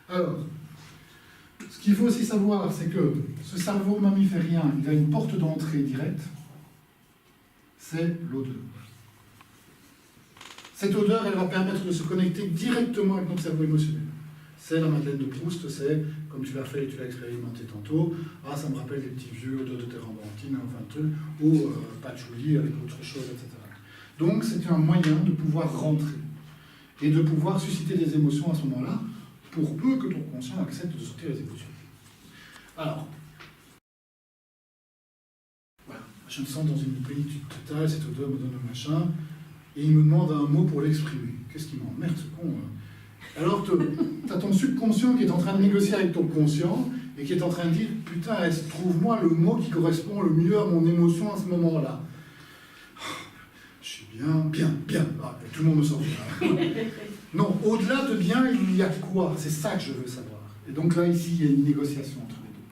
Alors, ce qu'il faut aussi savoir, c'est que ce cerveau mammiférien, il a une porte d'entrée directe, c'est l'odeur. Cette odeur, elle va permettre de se connecter directement avec notre cerveau émotionnel. C'est la Madeleine de Proust, c'est, comme tu l'as fait et tu l'as expérimenté tantôt, ah, ça me rappelle les petits vieux odeurs de térébenthine, enfin de trucs, ou patchouli avec autre chose, etc. Donc, c'est un moyen de pouvoir rentrer et de pouvoir susciter des émotions à ce moment-là, pour peu que ton conscient accepte de sortir les émotions. Alors, voilà, je me sens dans une plénitude totale, cette odeur me donne un machin, et il me demande un mot pour l'exprimer. Qu'est-ce qui m'emmerde, ce con? Alors, tu as ton subconscient qui est en train de négocier avec ton conscient, et qui est en train de dire, putain, trouve-moi le mot qui correspond le mieux à mon émotion à ce moment-là. Je suis bien. Ah, tout le monde me sort bien. Non, au-delà de bien, il y a quoi? C'est ça que je veux savoir. Et donc là, ici, il y a une négociation entre les deux.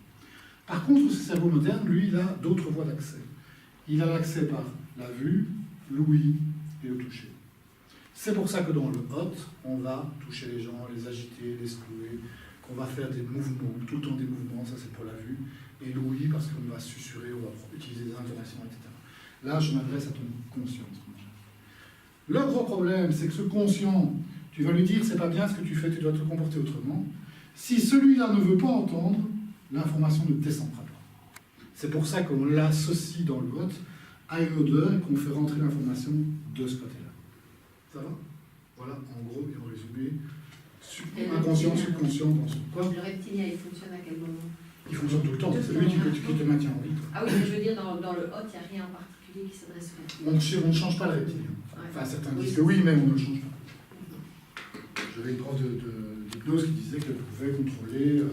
Par contre, ce cerveau moderne, lui, il a d'autres voies d'accès. Il a l'accès par la vue, l'ouïe et le toucher. C'est pour ça que dans le hot, on va toucher les gens, les agiter, les secouer, qu'on va faire des mouvements, tout le temps des mouvements, ça c'est pour la vue, et l'ouïe parce qu'on va susurrer, on va utiliser des intonations, etc. Là, je m'adresse à ton conscient. Le gros problème, c'est que ce conscient, tu vas lui dire, c'est pas bien ce que tu fais, tu dois te comporter autrement. Si celui-là ne veut pas entendre, l'information ne descendra pas. C'est pour ça qu'on l'associe dans le hot à une odeur et qu'on fait rentrer l'information de ce côté-là. Ça va? Voilà, en gros et en résumé, inconscient, subconscient, conscient. Quoi? Le reptilien, il fonctionne à quel moment? Il fonctionne tout le temps, c'est lui qui te maintient en vie. Ah oui, mais je veux dire, dans le hot, il n'y a rien en particulier qui s'adresse au reptilien. On ne change pas le reptilien. Enfin, certains disent que oui, mais on ne le change pas. J'avais une prof d'hypnose qui disait qu'elle pouvait contrôler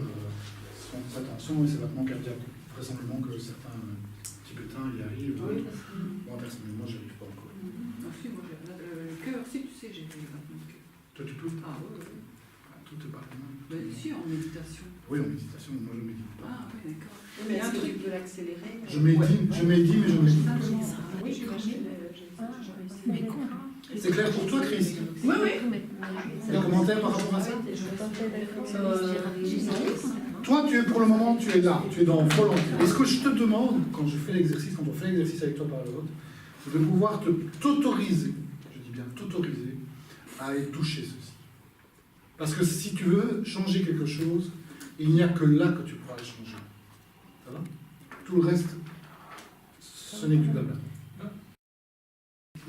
son attention et ses battements cardiaques. Vraisemblablement que certains Tibétains y arrivent. Oui, parce que... Moi, personnellement, j'y arrive pas encore. Si, moi, le cœur, si, tu sais, j'ai fait le battement de cœur. Toi, tu peux? Ah oui, oui. Tout est pas mal. Ben, si, en méditation. Oui, en méditation, moi je médite pas. Ah oui, d'accord. Mais est-ce que tu peux l'accélérer? Je médite, mais je médite. Oui, Mais quoi? C'est clair pour toi, Chris? Oui, oui. Des commentaires par rapport à ça? Toi, tu es pour le moment, tu es là, tu es dans volonté. Et ce que je te demande, quand je fais l'exercice, quand on fait l'exercice avec toi par le vote, c'est de pouvoir t'autoriser, je dis bien t'autoriser, à aller toucher ceci. Parce que si tu veux changer quelque chose, il n'y a que là que tu pourras le changer. Ça va? Tout le reste, ce n'est que du blabla.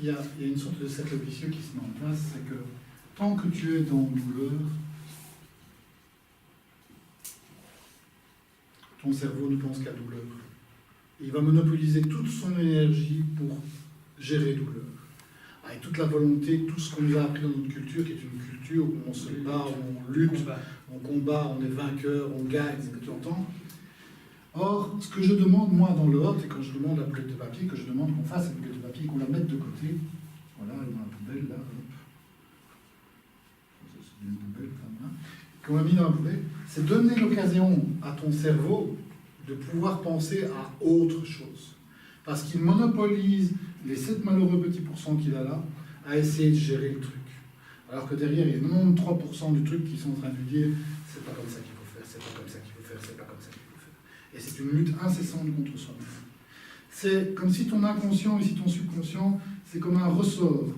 Il y a une sorte de cercle vicieux qui se met en place, c'est que tant que tu es dans douleur, ton cerveau ne pense qu'à douleur. Il va monopoliser toute son énergie pour gérer douleur. Avec toute la volonté, tout ce qu'on nous a appris dans notre culture, qui est une culture où on se bat, où on lutte, on combat, on est vainqueur, on gagne, c'est ce que tu entends. Or, ce que je demande, moi, dans le hot, et quand je demande la boulette de papier, que je demande qu'on fasse cette boulette de papier, qu'on la mette de côté, voilà, elle est dans la poubelle, là, hop. C'est une poubelle, là, qu'on l'a mis dans la poubelle, c'est donner l'occasion à ton cerveau de pouvoir penser à autre chose. Parce qu'il monopolise les 7 malheureux petits pourcents qu'il a là, à essayer de gérer le truc. Alors que derrière, il y a 93% du truc qui sont en train de lui dire, c'est pas comme ça qu'il faut faire, c'est pas comme ça qu'il faut faire, c'est pas comme ça qu'il faut faire. Et c'est une lutte incessante contre soi-même. C'est comme si ton inconscient et si ton subconscient, c'est comme un ressort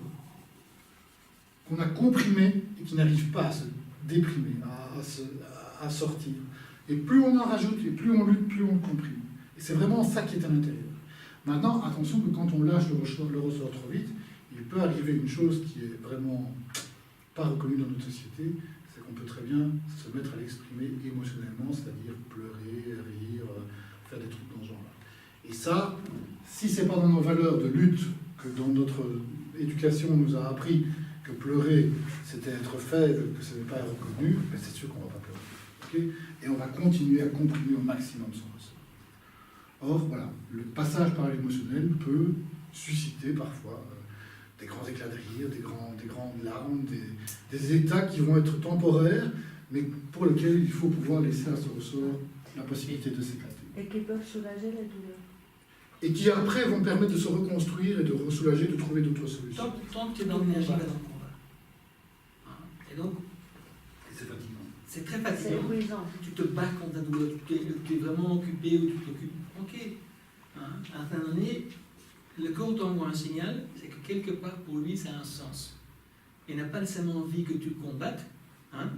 qu'on a comprimé et qui n'arrive pas à se déprimer, à sortir. Et plus on en rajoute, et plus on lutte, plus on le comprime. Et c'est vraiment ça qui est à l'intérieur. Maintenant, attention que quand on lâche le ressort trop vite, il peut arriver une chose qui est vraiment pas reconnue dans notre société, c'est qu'on peut très bien se mettre à l'exprimer émotionnellement, c'est-à-dire pleurer, rire, faire des trucs dans ce genre-là. Et ça, si c'est pas dans nos valeurs de lutte, que dans notre éducation on nous a appris que pleurer c'était être faible, que ce n'est pas reconnu, ben c'est sûr qu'on ne va pas pleurer. Okay, et on va continuer à comprimer au maximum son ressort. Or, voilà, le passage par l'émotionnel peut susciter parfois des grands éclats de rire, des grandes larmes, des états qui vont être temporaires, mais pour lesquels il faut pouvoir laisser à ce ressort la possibilité de s'éclater. Et qui peuvent soulager la douleur. Et qui après vont permettre de se reconstruire et de soulager, de trouver d'autres solutions. Tant que tu es dans l'énergie, tu es dans le combat. Et donc, c'est fatigant. C'est très C'est fatigant. épuisant. Tu te bats contre ta douleur, tu es vraiment occupé ou tu t'occupes. Ok. Hein? À un moment donné, le corps t'envoie un signal, c'est que quelque part pour lui ça a un sens. Il n'a pas nécessairement envie que tu le combattes. Hein?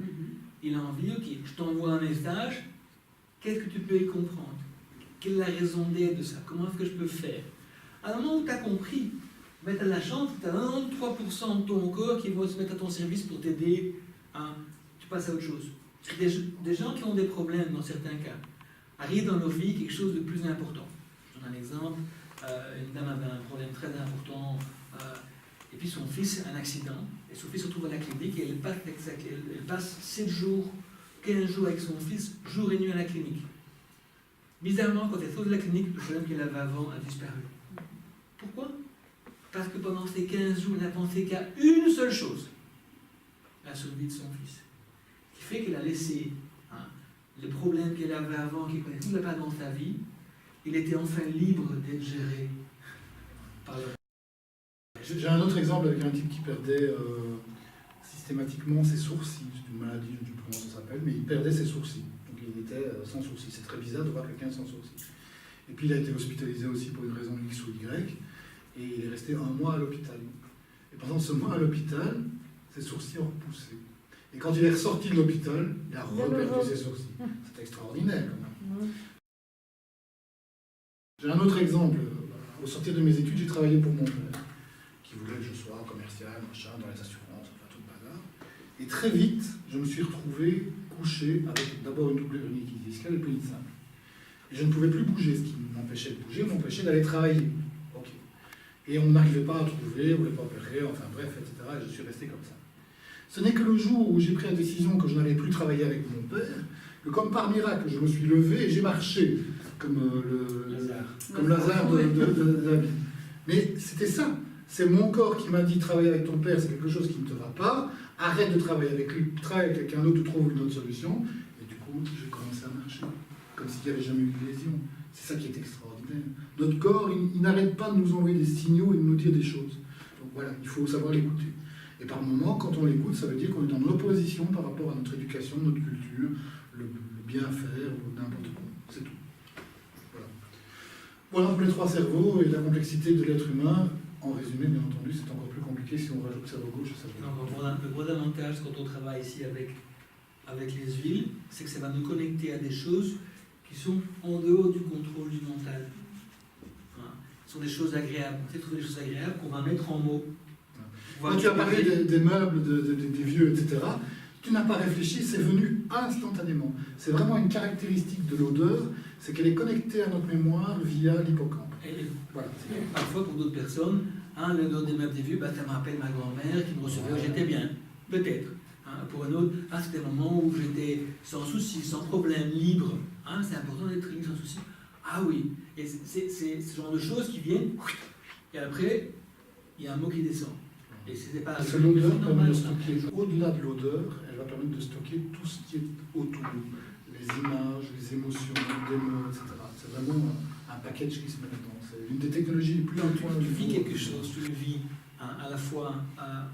Il a envie, ok, je t'envoie un message, qu'est-ce que tu peux y comprendre? Quelle est la raison d'être de ça? Comment est-ce que je peux faire? À un moment où tu as compris, tu as de la chance, tu as 93% de ton corps qui va se mettre à ton service pour t'aider. Hein? Tu passes à autre chose. Des gens qui ont des problèmes, dans certains cas, arrivent dans leur vie quelque chose de plus important. Je donne un exemple. Une dame avait un problème très important, et puis son fils a un accident, et son fils se retrouve à la clinique, et elle passe 7 jours, 15 jours avec son fils, jour et nuit à la clinique. Bizarrement, quand elle sort de la clinique, le problème qu'elle avait avant a disparu. Pourquoi? Parce que pendant ces 15 jours, elle n'a pensé qu'à une seule chose, la survie de son fils. Ce qui fait qu'elle a laissé les problèmes qu'elle avait avant, qu'elle connaissait tout pas dans sa vie, il était enfin libre d'être géré par le... J'ai un autre exemple avec un type qui perdait systématiquement ses sourcils. C'est une maladie, je ne sais plus comment ça s'appelle, mais il perdait ses sourcils. Donc il était sans sourcils. C'est très bizarre de voir quelqu'un sans sourcils. Et puis il a été hospitalisé aussi pour une raison X ou Y, et il est resté 1 mois à l'hôpital. Et pendant ce mois à l'hôpital, ses sourcils ont repoussé. Et quand il est ressorti de l'hôpital, il a reperdu ses sourcils. C'est extraordinaire quand même. J'ai un autre exemple. Au sortir de mes études, j'ai travaillé pour mon père, qui voulait que je sois commercial, machin, dans les assurances, enfin tout le bazar. Et très vite, je me suis retrouvé couché avec d'abord une double hernie discale et puis une simple. Et je ne pouvais plus bouger, ce qui m'empêchait de bouger, m'empêchait d'aller travailler. Ok. Et on n'arrivait pas à trouver, on ne voulait pas opérer, enfin bref, etc. Et je suis resté comme ça. Ce n'est que le jour où j'ai pris la décision que je n'allais plus travailler avec mon père, que comme par miracle, je me suis levé et j'ai marché, comme Lazare de la vie. Mais c'était ça. C'est mon corps qui m'a dit travailler avec ton père, c'est quelque chose qui ne te va pas. Arrête de travailler avec lui, travaille avec quelqu'un d'autre, trouve une autre solution. Et du coup, j'ai commencé à marcher, comme s'il n'y avait jamais eu de lésion. C'est ça qui est extraordinaire. Notre corps, il n'arrête pas de nous envoyer des signaux et de nous dire des choses. Donc voilà, il faut savoir l'écouter. Et par moments, quand on l'écoute, ça veut dire qu'on est en opposition par rapport à notre éducation, notre culture, le bien faire ou n'importe quoi. C'est tout. Voilà pour les 3 cerveaux et la complexité de l'être humain. En résumé, bien entendu, c'est encore plus compliqué si on rajoute le cerveau gauche et le cerveau droit. Le gros avantage quand on travaille ici avec les huiles, c'est que ça va nous connecter à des choses qui sont en dehors du contrôle du mental. Ce sont des choses agréables. On sait trouver des choses agréables qu'on va mettre en mots. Quand tu as parlé des meubles, des vieux, etc., tu n'as pas réfléchi, c'est venu instantanément. C'est vraiment une caractéristique de l'odeur, c'est qu'elle est connectée à notre mémoire via l'hippocampe. Voilà. Parfois, pour d'autres personnes, l'odeur des meubles des vieux, ça me rappelle ma grand-mère qui me recevait où j'étais bien. Peut-être. Pour un autre, c'était un moment où j'étais sans souci, sans problème, libre. C'est important d'être libre, sans souci. Ah oui. Et c'est ce genre de choses qui viennent, et après, il y a un mot qui descend. Et c'était pas... Parce que l'odeur permet de stocker, au-delà de l'odeur, elle va permettre de stocker tout ce qui est autour, les images, les émotions, les mots, etc. C'est vraiment un package qui se met dedans. C'est une des technologies les plus importantes. Tu vis quelque chose, tu le vis à la fois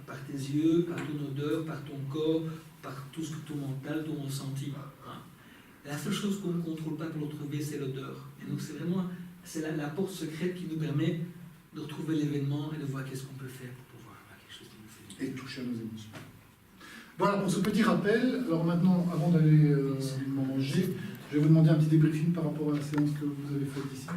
par tes yeux, par ton odeur, par ton corps, par tout ce que ton mental, ton ressenti. La seule chose qu'on ne contrôle pas pour le retrouver, c'est l'odeur. Et donc c'est vraiment la porte secrète qui nous permet de retrouver l'événement et de voir qu'est-ce qu'on peut faire pour pouvoir avoir quelque chose qui nous fait. Et toucher à nos émotions. Voilà pour ce petit rappel. Alors maintenant, avant d'aller manger, je vais vous demander un petit débriefing par rapport à la séance que vous avez faite ici.